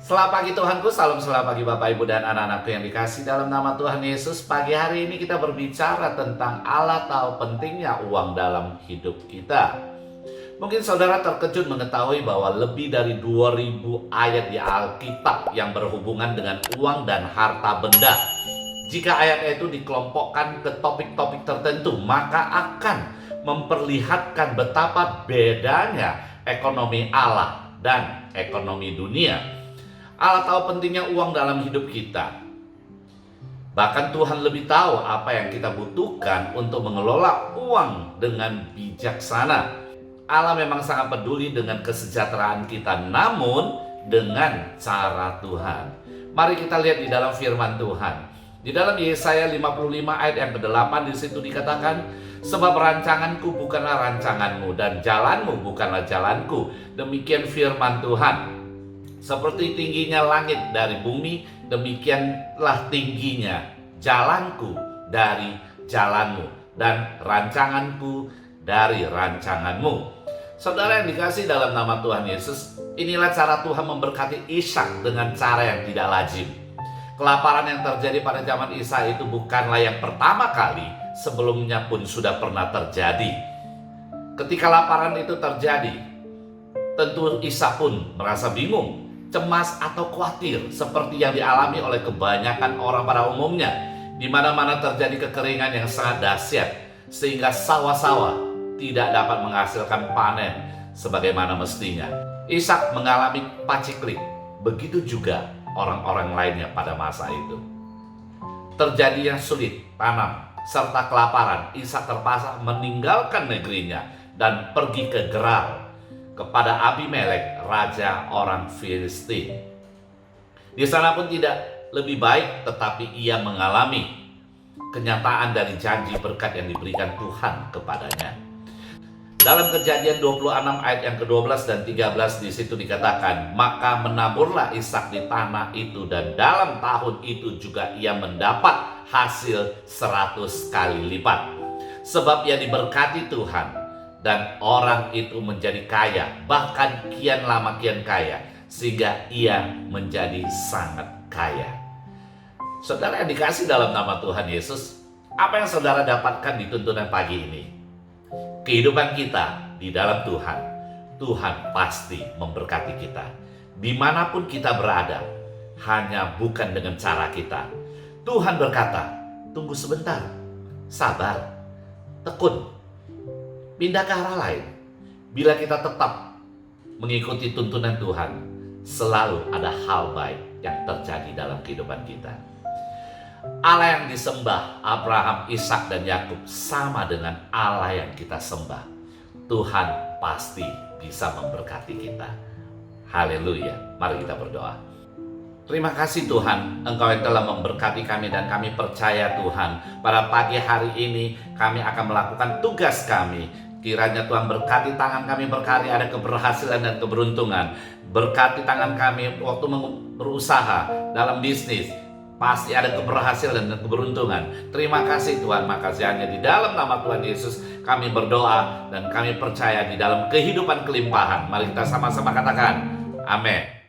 Selamat pagi Tuhanku, salam selamat pagi Bapak Ibu dan anak-anakku yang dikasih dalam nama Tuhan Yesus. Pagi hari ini kita berbicara tentang Allah tahu pentingnya uang dalam hidup kita. Mungkin saudara terkejut mengetahui bahwa lebih dari 2000 ayat di Alkitab yang berhubungan dengan uang dan harta benda. Jika ayat itu dikelompokkan ke topik-topik tertentu, maka akan memperlihatkan betapa bedanya ekonomi Allah dan ekonomi dunia. Allah tahu pentingnya uang dalam hidup kita. Bahkan Tuhan lebih tahu apa yang kita butuhkan untuk mengelola uang dengan bijaksana. Allah memang sangat peduli dengan kesejahteraan kita, namun dengan cara Tuhan. Mari kita lihat di dalam firman Tuhan. Di dalam Yesaya 55 ayat yang ke-8 di situ dikatakan, sebab rancanganku bukanlah rancanganmu dan jalanmu bukanlah jalanku. Demikian firman Tuhan. Seperti tingginya langit dari bumi, demikianlah tingginya jalanku dari jalanmu dan rancanganku dari rancanganmu. Saudara yang dikasih dalam nama Tuhan Yesus, inilah cara Tuhan memberkati Ishak dengan cara yang tidak lazim. Kelaparan yang terjadi pada zaman Isa itu bukanlah yang pertama kali, sebelumnya pun sudah pernah terjadi. Ketika laparan itu terjadi, tentu Isa pun merasa bingung, cemas atau khawatir seperti yang dialami oleh kebanyakan orang pada umumnya. Di mana-mana terjadi kekeringan yang sangat dahsyat sehingga sawah-sawah tidak dapat menghasilkan panen sebagaimana mestinya. Ishak mengalami paceklik, begitu juga orang-orang lainnya pada masa itu. Terjadi yang sulit tanam serta kelaparan, Ishak terpaksa meninggalkan negerinya dan pergi ke Gerar kepada Abimelek, raja orang Filistin. Di sana pun tidak lebih baik, tetapi ia mengalami kenyataan dari janji berkat yang diberikan Tuhan kepadanya. Dalam Kejadian 26 ayat yang ke-12 dan 13 di situ dikatakan, maka menaburlah Ishak di tanah itu dan dalam tahun itu juga ia mendapat hasil 100 kali lipat. Sebab ia diberkati Tuhan dan orang itu menjadi kaya, bahkan kian lama kian kaya, sehingga ia menjadi sangat kaya. Saudara yang dikasih dalam nama Tuhan Yesus, apa yang saudara dapatkan di tuntunan pagi ini? Kehidupan kita di dalam Tuhan, Tuhan pasti memberkati kita. Dimanapun kita berada, hanya bukan dengan cara kita. Tuhan berkata, tunggu sebentar, sabar, tekun, pindah ke arah lain. Bila kita tetap mengikuti tuntunan Tuhan, selalu ada hal baik yang terjadi dalam kehidupan kita. Allah yang disembah Abraham, Ishak dan Yakub sama dengan Allah yang kita sembah. Tuhan pasti bisa memberkati kita. Haleluya. Mari kita berdoa. Terima kasih Tuhan, Engkau yang telah memberkati kami dan kami percaya Tuhan, pada pagi hari ini kami akan melakukan tugas kami. Kiranya Tuhan berkati tangan kami berkarya, ada keberhasilan dan keberuntungan. Berkati tangan kami waktu berusaha dalam bisnis, pasti ada keberhasilan dan keberuntungan. Terima kasih Tuhan, makasih hanya di dalam nama Tuhan Yesus kami berdoa dan kami percaya di dalam kehidupan kelimpahan. Mari kita sama-sama katakan, amin.